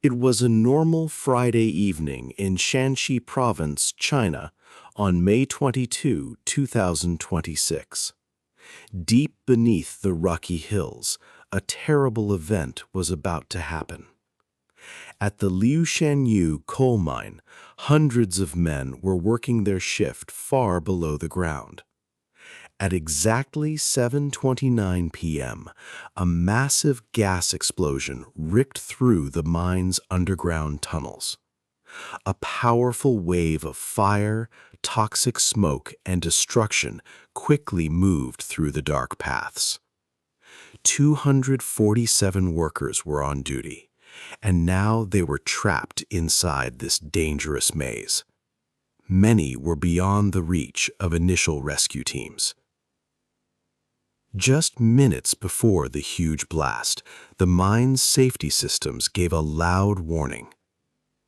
It was a normal Friday evening in Shanxi Province, China, on May 22, 2026. Deep beneath the rocky hills, a terrible event was about to happen. At the Liushanyu coal mine, hundreds of men were working their shift far below the ground. At exactly 7:29 p.m., a massive gas explosion ripped through the mine's underground tunnels. A powerful wave of fire, toxic smoke, and destruction quickly moved through the dark paths. 247 workers were on duty, and now they were trapped inside this dangerous maze. Many were beyond the reach of initial rescue teams. Just minutes before the huge blast, the mine's safety systems gave a loud warning.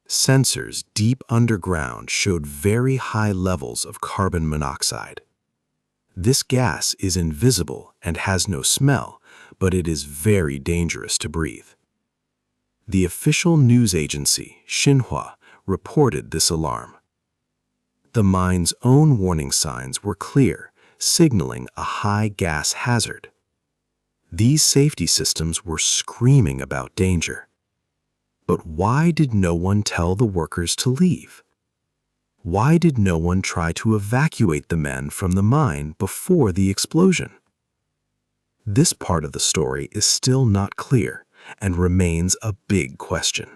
Sensors deep underground showed very high levels of carbon monoxide. This gas is invisible and has no smell, but it is very dangerous to breathe. The official news agency, Xinhua, reported this alarm. The mine's own warning signs were clear, signaling a high gas hazard. These safety systems were screaming about danger. But why did no one tell the workers to leave? Why did no one try to evacuate the men from the mine before the explosion? This part of the story is still not clear and remains a big question.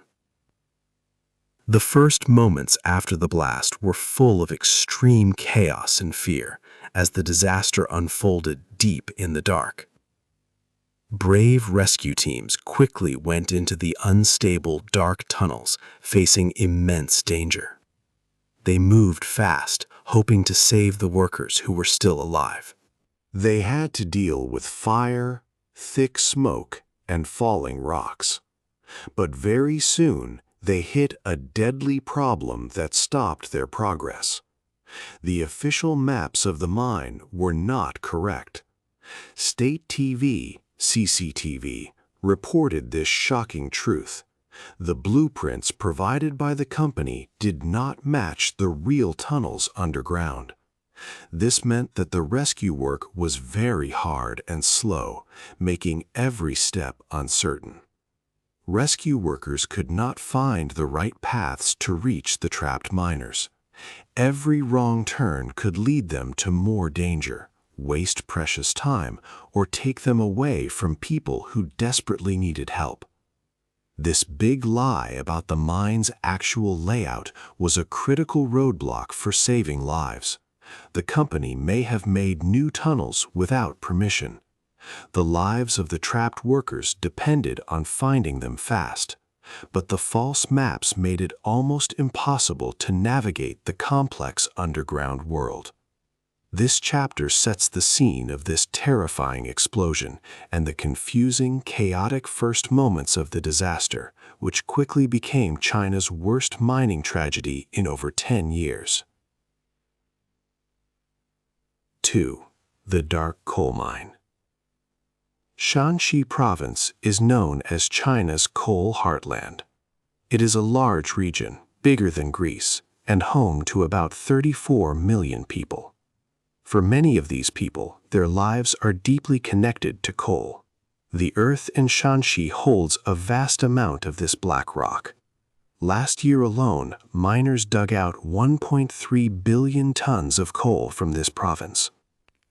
The first moments after the blast were full of extreme chaos and fear as the disaster unfolded deep in the dark. Brave rescue teams quickly went into the unstable, dark tunnels, facing immense danger. They moved fast, hoping to save the workers who were still alive. They had to deal with fire, thick smoke, and falling rocks. But very soon, they hit a deadly problem that stopped their progress. The official maps of the mine were not correct. State TV, CCTV, reported this shocking truth. The blueprints provided by the company did not match the real tunnels underground. This meant that the rescue work was very hard and slow, making every step uncertain. Rescue workers could not find the right paths to reach the trapped miners. Every wrong turn could lead them to more danger, waste precious time, or take them away from people who desperately needed help. This big lie about the mine's actual layout was a critical roadblock for saving lives. The company may have made new tunnels without permission. The lives of the trapped workers depended on finding them fast, but the false maps made it almost impossible to navigate the complex underground world. This chapter sets the scene of this terrifying explosion and the confusing, chaotic first moments of the disaster, which quickly became China's worst mining tragedy in over 10 years. 2. The Dark Coal Mine. Shanxi Province is known as China's coal heartland. It is a large region, bigger than Greece, and home to about 34 million people. For many of these people, their lives are deeply connected to coal. The earth in Shanxi holds a vast amount of this black rock. Last year alone, miners dug out 1.3 billion tons of coal from this province.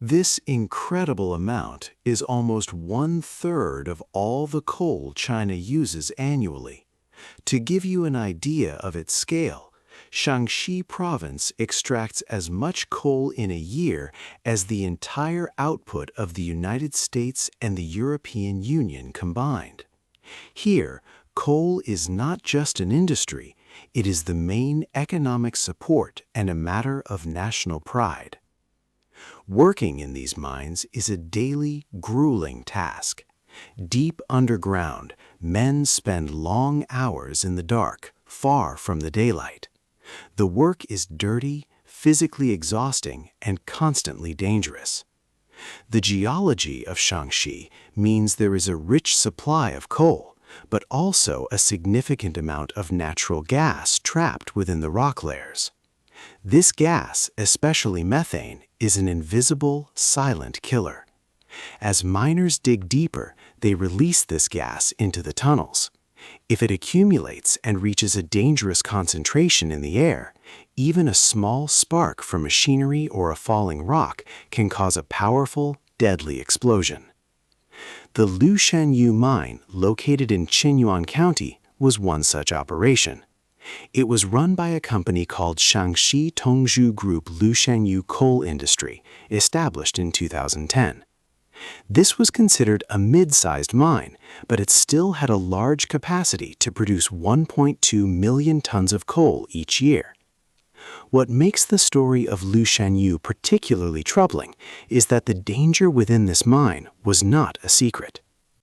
This incredible amount is almost 1/3 of all the coal China uses annually. To give you an idea of its scale, Shanxi Province extracts as much coal in a year as the entire output of the United States and the European Union combined. Here, coal is not just an industry, it is the main economic support and a matter of national pride. Working in these mines is a daily, grueling task. Deep underground, men spend long hours in the dark, far from the daylight. The work is dirty, physically exhausting, and constantly dangerous. The geology of Shanxi means there is a rich supply of coal, but also a significant amount of natural gas trapped within the rock layers. This gas, especially methane, is an invisible, silent killer. As miners dig deeper, they release this gas into the tunnels. If it accumulates and reaches a dangerous concentration in the air, even a small spark from machinery or a falling rock can cause a powerful, deadly explosion. The Lushanyu mine, located in Qinyuan County, was one such operation. It was run by a company called Shaanxi Tongzhu Group Lushanyu Coal Industry, established in 2010. This was considered a mid-sized mine, but it still had a large capacity to produce 1.2 million tons of coal each year. What makes the story of Lushanyu particularly troubling is that the danger within this mine was not a secret.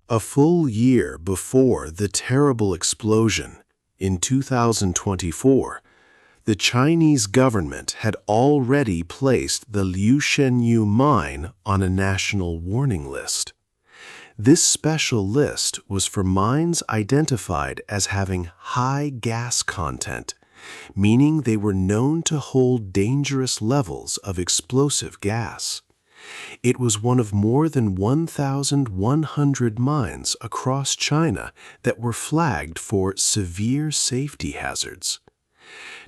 A full year before the terrible explosion, in 2024, the Chinese government had already placed the Lushanyu mine on a national warning list. This special list was for mines identified as having high gas content, meaning they were known to hold dangerous levels of explosive gas. It was one of more than 1,100 mines across China that were flagged for severe safety hazards.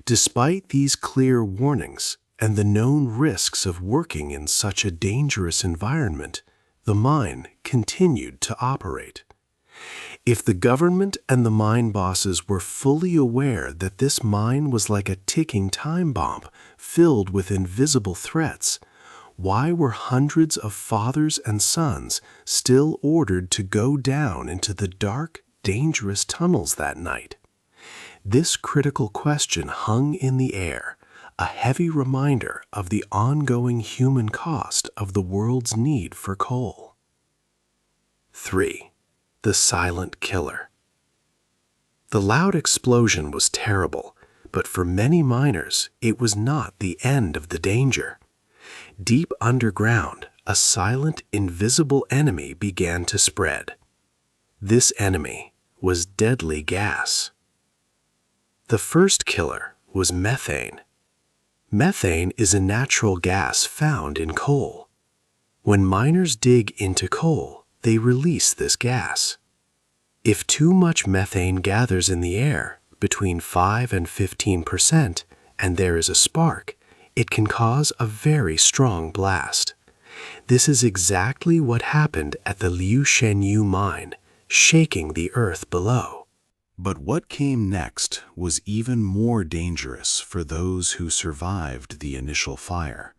Despite these clear warnings and the known risks of working in such a dangerous environment, the mine continued to operate. If the government and the mine bosses were fully aware that this mine was like a ticking time bomb filled with invisible threats, why were hundreds of fathers and sons still ordered to go down into the dark, dangerous tunnels that night? This critical question hung in the air, a heavy reminder of the ongoing human cost of the world's need for coal. 3. The silent killer. The loud explosion was terrible, but for many miners, it was not the end of the danger. Deep underground, a silent, invisible enemy began to spread. This enemy was deadly gas. The first killer was methane. Methane is a natural gas found in coal. When miners dig into coal, they release this gas. If too much methane gathers in the air, between 5 and 15%, and there is a spark, it can cause a very strong blast. This is exactly what happened at the Lushanyu mine, shaking the earth below. But what came next was even more dangerous for those who survived the initial fire.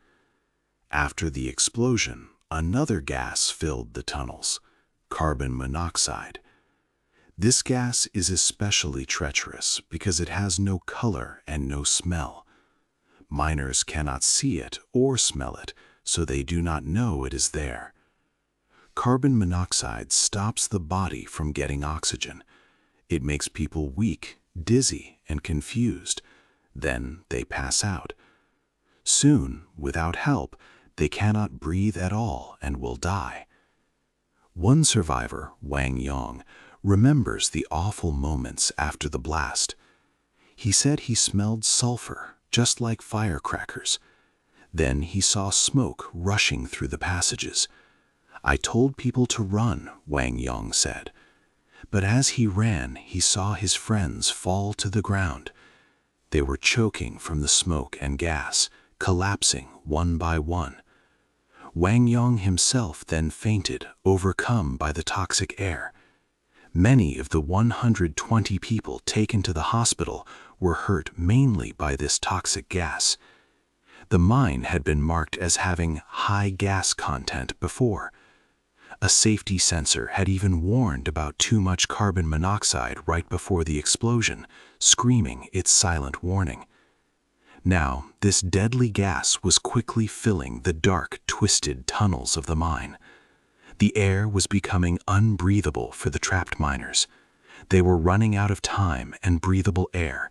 After the explosion, another gas filled the tunnels, carbon monoxide. This gas is especially treacherous because it has no color and no smell. Miners cannot see it or smell it, so they do not know it is there. Carbon monoxide stops the body from getting oxygen. It makes people weak, dizzy, and confused. Then they pass out. Soon, without help, they cannot breathe at all and will die. One survivor, Wang Yong, remembers the awful moments after the blast. He said he smelled sulfur, just like firecrackers. Then he saw smoke rushing through the passages. "I told people to run," Wang Yong said. But as he ran, he saw his friends fall to the ground. They were choking from the smoke and gas, collapsing one by one. Wang Yong himself then fainted, overcome by the toxic air. Many of the 120 people taken to the hospital were hurt mainly by this toxic gas. The mine had been marked as having high gas content before. A safety sensor had even warned about too much carbon monoxide right before the explosion, screaming its silent warning. Now, this deadly gas was quickly filling the dark, twisted tunnels of the mine. The air was becoming unbreathable for the trapped miners. They were running out of time and breathable air.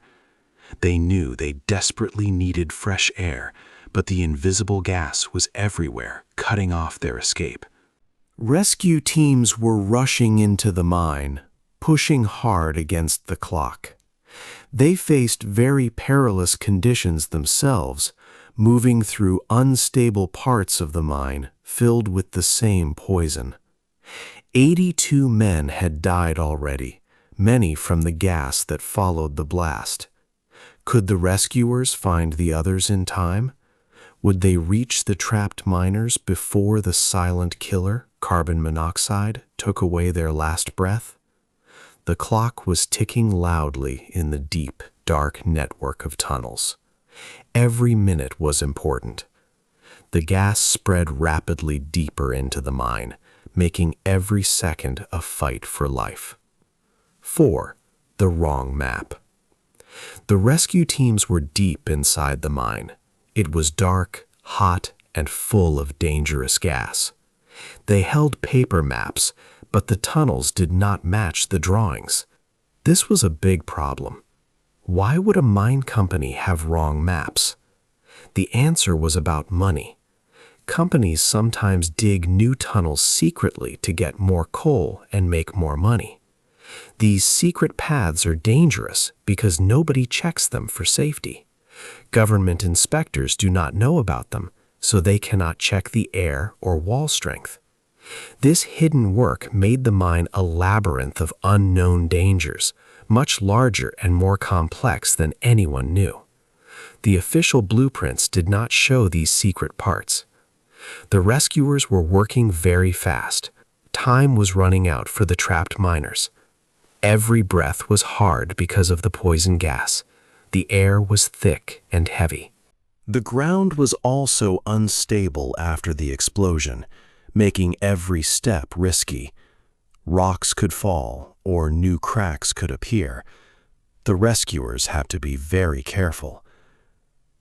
They knew they desperately needed fresh air, but the invisible gas was everywhere, cutting off their escape. Rescue teams were rushing into the mine, pushing hard against the clock. They faced very perilous conditions themselves, moving through unstable parts of the mine filled with the same poison. 82 men had died already, many from the gas that followed the blast. Could the rescuers find the others in time? Would they reach the trapped miners before the silent killer, carbon monoxide, took away their last breath? The clock was ticking loudly in the deep, dark network of tunnels. Every minute was important. The gas spread rapidly deeper into the mine, making every second a fight for life. 4. The wrong map. The rescue teams were deep inside the mine. It was dark, hot, and full of dangerous gas. They held paper maps, but the tunnels did not match the drawings. This was a big problem. Why would a mine company have wrong maps? The answer was about money. Companies sometimes dig new tunnels secretly to get more coal and make more money. These secret paths are dangerous because nobody checks them for safety. Government inspectors do not know about them, so they cannot check the air or wall strength. This hidden work made the mine a labyrinth of unknown dangers, much larger and more complex than anyone knew. The official blueprints did not show these secret parts. The rescuers were working very fast. Time was running out for the trapped miners. Every breath was hard because of the poison gas. The air was thick and heavy. The ground was also unstable after the explosion, making every step risky. Rocks could fall or new cracks could appear. The rescuers had to be very careful.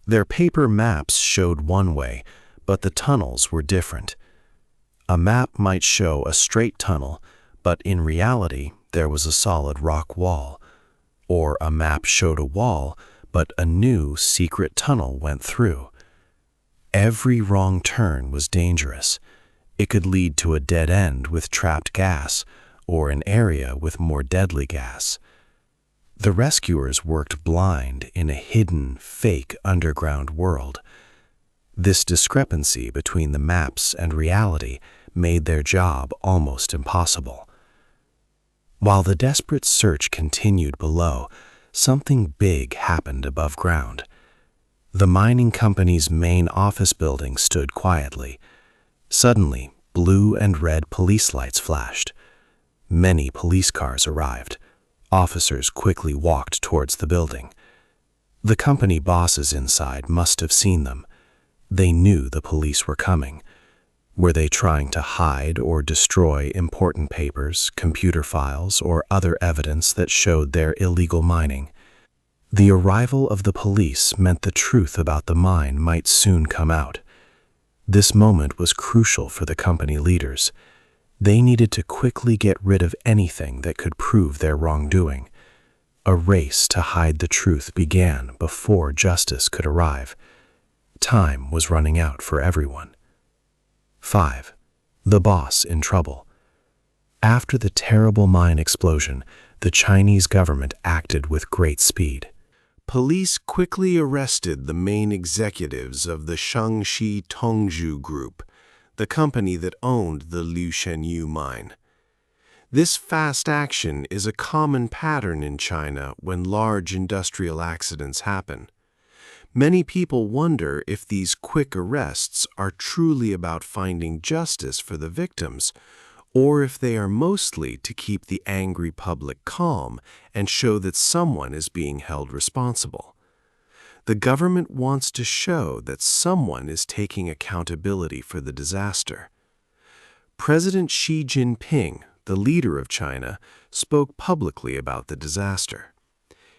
Their paper maps showed one way, but the tunnels were different. A map might show a straight tunnel, but in reality, there was a solid rock wall. Or a map showed a wall, but a new secret tunnel went through. Every wrong turn was dangerous. It could lead to a dead end with trapped gas, or an area with more deadly gas. The rescuers worked blind in a hidden, fake underground world. This discrepancy between the maps and reality made their job almost impossible. While the desperate search continued below, something big happened above ground. The mining company's main office building stood quietly. Suddenly, blue and red police lights flashed. Many police cars arrived. Officers quickly walked towards the building. The company bosses inside must have seen them. They knew the police were coming. Were they trying to hide or destroy important papers, computer files, or other evidence that showed their illegal mining? The arrival of the police meant the truth about the mine might soon come out. This moment was crucial for the company leaders. They needed to quickly get rid of anything that could prove their wrongdoing. A race to hide the truth began before justice could arrive. Time was running out for everyone. 5. The boss in trouble. After the terrible mine explosion, the Chinese government acted with great speed. Police quickly arrested the main executives of the Shaanxi Tongzhou Group, the company that owned the Liu Shenyu mine. This fast action is a common pattern in China when large industrial accidents happen. Many people wonder if these quick arrests are truly about finding justice for the victims, or if they are mostly to keep the angry public calm and show that someone is being held responsible. The government wants to show that someone is taking accountability for the disaster. President Xi Jinping, the leader of China, spoke publicly about the disaster.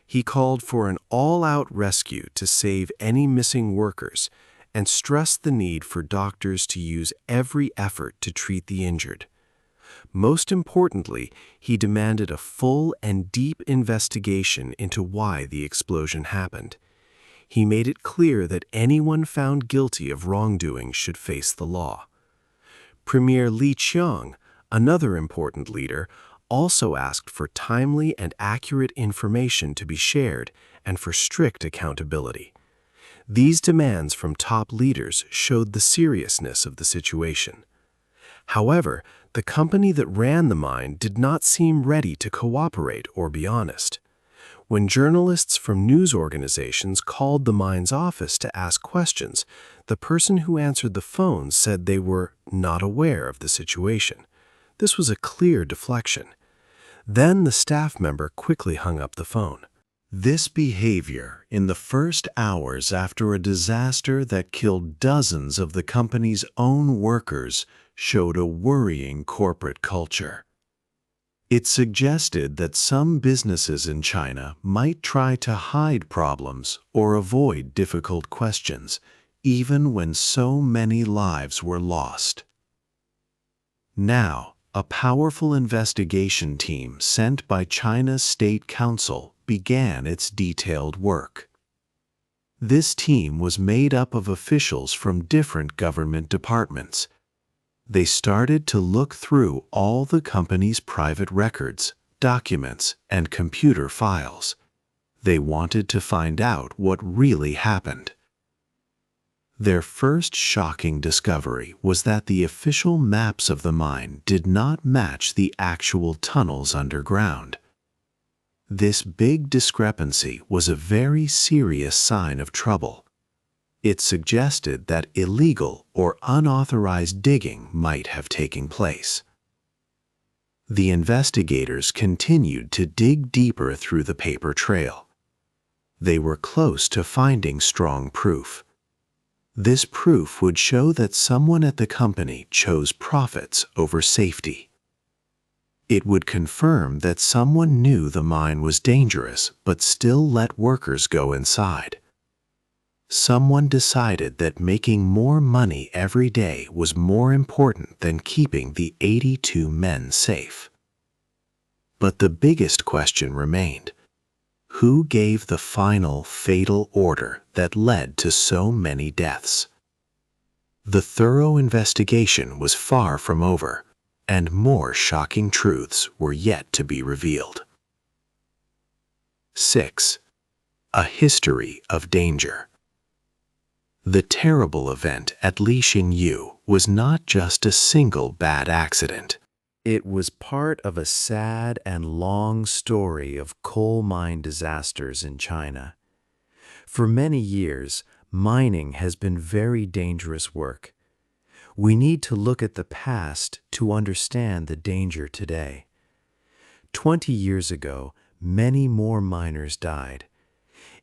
He called for an all-out rescue to save any missing workers and stressed the need for doctors to use every effort to treat the injured. Most importantly, he demanded a full and deep investigation into why the explosion happened. He made it clear that anyone found guilty of wrongdoing should face the law. Premier Li Qiang, another important leader, also asked for timely and accurate information to be shared and for strict accountability. These demands from top leaders showed the seriousness of the situation. However, the company that ran the mine did not seem ready to cooperate or be honest. When journalists from news organizations called the mine's office to ask questions, the person who answered the phone said they were not aware of the situation. This was a clear deflection. Then the staff member quickly hung up the phone. This behavior, in the first hours after a disaster that killed dozens of the company's own workers, showed a worrying corporate culture. It suggested that some businesses in China might try to hide problems or avoid difficult questions, even when so many lives were lost. Now, a powerful investigation team sent by China's State Council began its detailed work. This team was made up of officials from different government departments. They started to look through all the company's private records, documents, and computer files. They wanted to find out what really happened. Their first shocking discovery was that the official maps of the mine did not match the actual tunnels underground. This big discrepancy was a very serious sign of trouble. It suggested that illegal or unauthorized digging might have taken place. The investigators continued to dig deeper through the paper trail. They were close to finding strong proof. This proof would show that someone at the company chose profits over safety. It would confirm that someone knew the mine was dangerous but still let workers go inside. Someone decided that making more money every day was more important than keeping the 82 men safe. But the biggest question remained. Who gave the final fatal order that led to so many deaths? The thorough investigation was far from over, and more shocking truths were yet to be revealed. 6. A history of danger. The terrible event at Lixingyu was not just a single bad accident. It was part of a sad and long story of coal mine disasters in China. For many years, mining has been very dangerous work. We need to look at the past to understand the danger today. 20 years ago, many more miners died.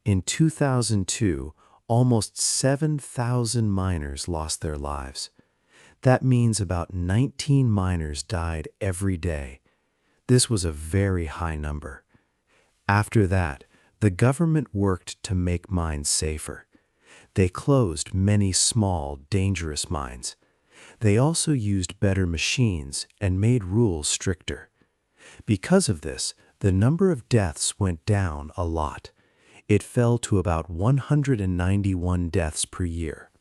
In 2002, almost 7,000 miners lost their lives. That means about 19 miners died every day. This was a very high number. After that, the government worked to make mines safer. They closed many small, dangerous mines. They also used better machines and made rules stricter. Because of this, the number of deaths went down a lot. It fell to about 191 deaths per year.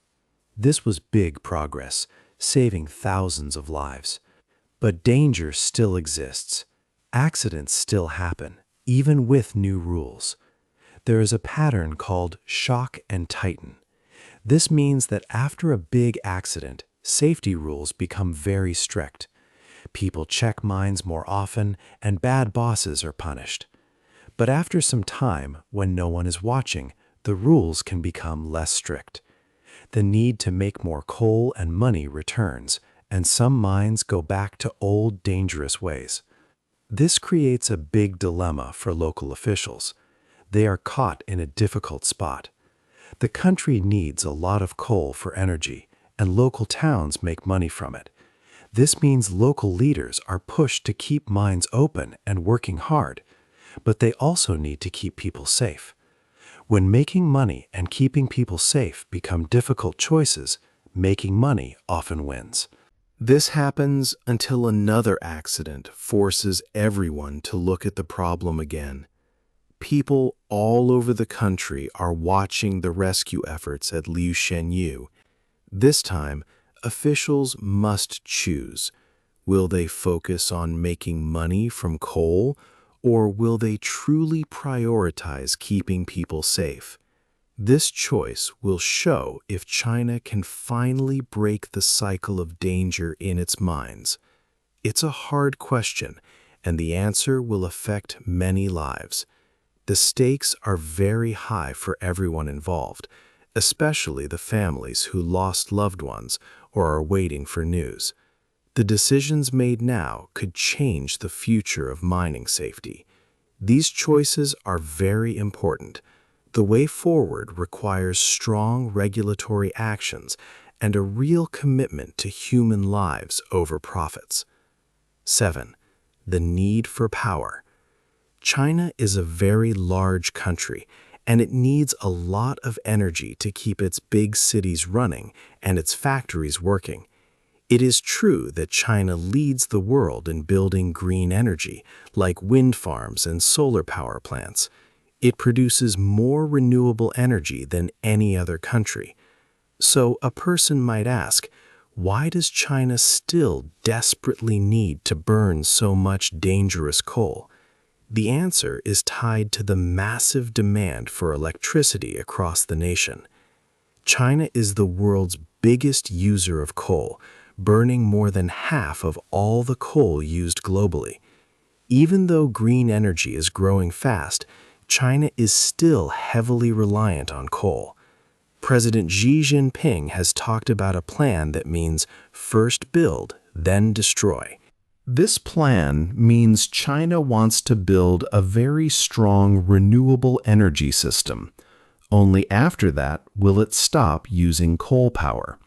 This was big progress, saving thousands of lives. But danger still exists. Accidents still happen, even with new rules. There is a pattern called shock and tighten. This means that after a big accident, safety rules become very strict. People check mines more often, and bad bosses are punished. But after some time, when no one is watching, the rules can become less strict. The need to make more coal and money returns, and some mines go back to old, dangerous ways. This creates a big dilemma for local officials. They are caught in a difficult spot. The country needs a lot of coal for energy, and local towns make money from it. This means local leaders are pushed to keep mines open and working hard, but they also need to keep people safe. When making money and keeping people safe become difficult choices, making money often wins. This happens until another accident forces everyone to look at the problem again. People all over the country are watching the rescue efforts at Lixingyu. This time, officials must choose. Will they focus on making money from coal, or will they truly prioritize keeping people safe? This choice will show if China can finally break the cycle of danger in its mines. It's a hard question, and the answer will affect many lives. The stakes are very high for everyone involved, especially the families who lost loved ones or are waiting for news. The decisions made now could change the future of mining safety. These choices are very important. The way forward requires strong regulatory actions and a real commitment to human lives over profits. 7. The need for power. China is a very large country, and it needs a lot of energy to keep its big cities running and its factories working. It is true that China leads the world in building green energy, like wind farms and solar power plants. It produces more renewable energy than any other country. So a person might ask, why does China still desperately need to burn so much dangerous coal? The answer is tied to the massive demand for electricity across the nation. China is the world's biggest user of coal, burning more than half of all the coal used globally. Even though green energy is growing fast, China is still heavily reliant on coal. President Xi Jinping has talked about a plan that means first build, then destroy. This plan means China wants to build a very strong renewable energy system. Only after that will it stop using coal power.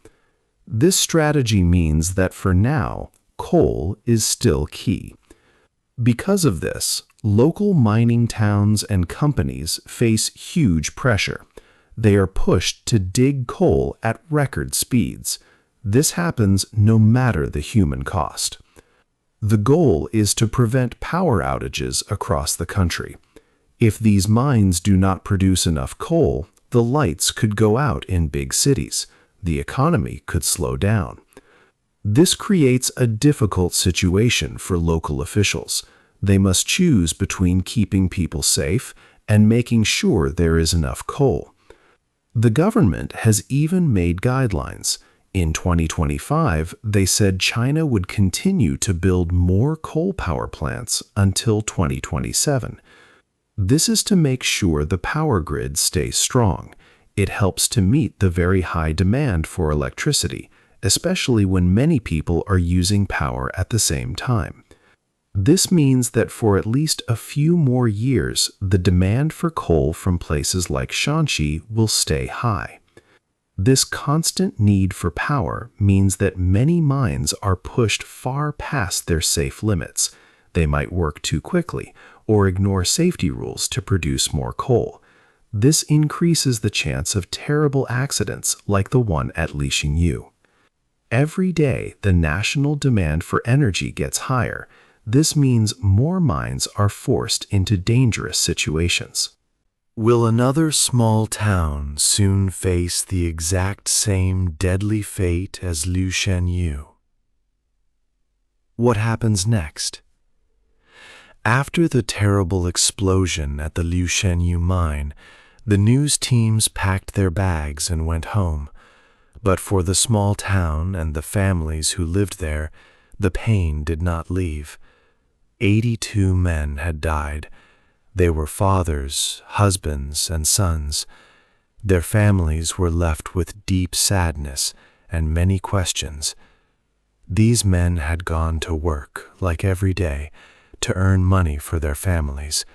This strategy means that for now, coal is still key. Because of this, local mining towns and companies face huge pressure. They are pushed to dig coal at record speeds. This happens no matter the human cost. The goal is to prevent power outages across the country. If these mines do not produce enough coal, the lights could go out in big cities. The economy could slow down. This creates a difficult situation for local officials. They must choose between keeping people safe and making sure there is enough coal. The government has even made guidelines. In 2025, they said China would continue to build more coal power plants until 2027. This is to make sure the power grid stays strong. It helps to meet the very high demand for electricity, especially when many people are using power at the same time. This means that for at least a few more years, the demand for coal from places like Shanxi will stay high. This constant need for power means that many mines are pushed far past their safe limits. They might work too quickly or ignore safety rules to produce more coal. This increases the chance of terrible accidents like the one at Lixingyu. Every day, the national demand for energy gets higher. This means more mines are forced into dangerous situations. Will another small town soon face the exact same deadly fate as Lixingyu? What happens next? After the terrible explosion at the Lixingyu mine, the news teams packed their bags and went home. But for the small town and the families who lived there, the pain did not leave. 82 men had died. They were fathers, husbands, and sons. Their families were left with deep sadness and many questions. These men had gone to work, like every day, to earn money for their families.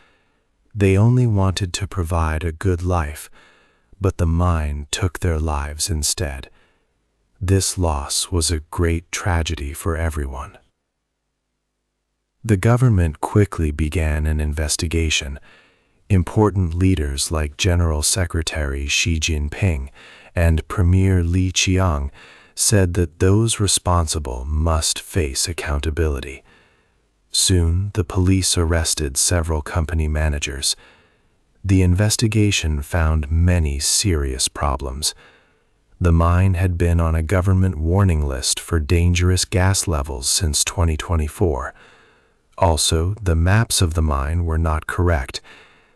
They only wanted to provide a good life, but the mine took their lives instead. This loss was a great tragedy for everyone. The government quickly began an investigation. Important leaders like General Secretary Xi Jinping and Premier Li Qiang said that those responsible must face accountability. Soon, the police arrested several company managers. The investigation found many serious problems. The mine had been on a government warning list for dangerous gas levels since 2024. Also, the maps of the mine were not correct.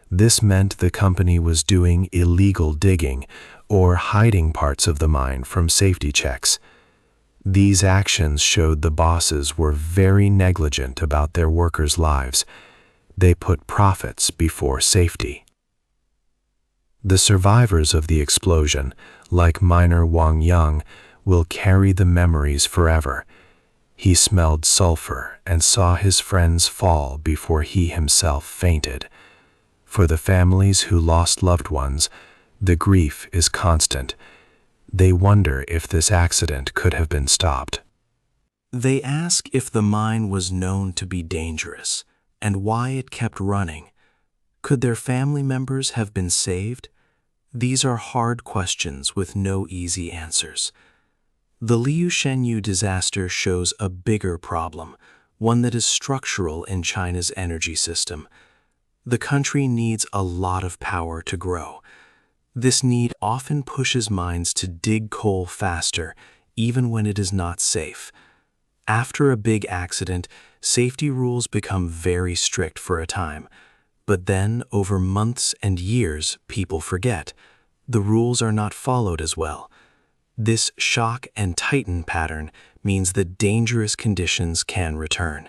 This meant the company was doing illegal digging or hiding parts of the mine from safety checks. These actions showed the bosses were very negligent about their workers' lives. They put profits before safety. The survivors of the explosion, like miner Wang Yang, will carry the memories forever. He smelled sulfur and saw his friends fall before he himself fainted. For the families who lost loved ones, the grief is constant. They wonder if this accident could have been stopped. They ask if the mine was known to be dangerous and why it kept running. Could their family members have been saved? These are hard questions with no easy answers. The Liu Shenyu disaster shows a bigger problem, one that is structural in China's energy system. The country needs a lot of power to grow. This need often pushes mines to dig coal faster, even when it is not safe. After a big accident, safety rules become very strict for a time. But then, over months and years, people forget. The rules are not followed as well. This shock and tighten pattern means that dangerous conditions can return.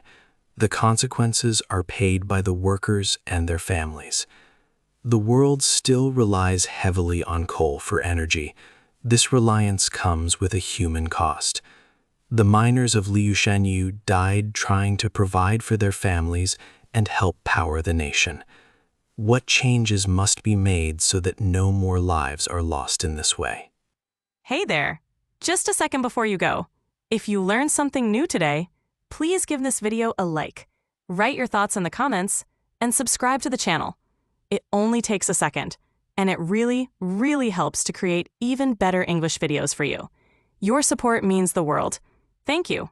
The consequences are paid by the workers and their families. The world still relies heavily on coal for energy. This reliance comes with a human cost. The miners of Liu Shenyu died trying to provide for their families and help power the nation. What changes must be made so that no more lives are lost in this way? Hey there! Just a second before you go. If you learned something new today, please give this video a like, write your thoughts in the comments, and subscribe to the channel. It only takes a second, and it really, really helps to create even better English videos for you. Your support means the world. Thank you.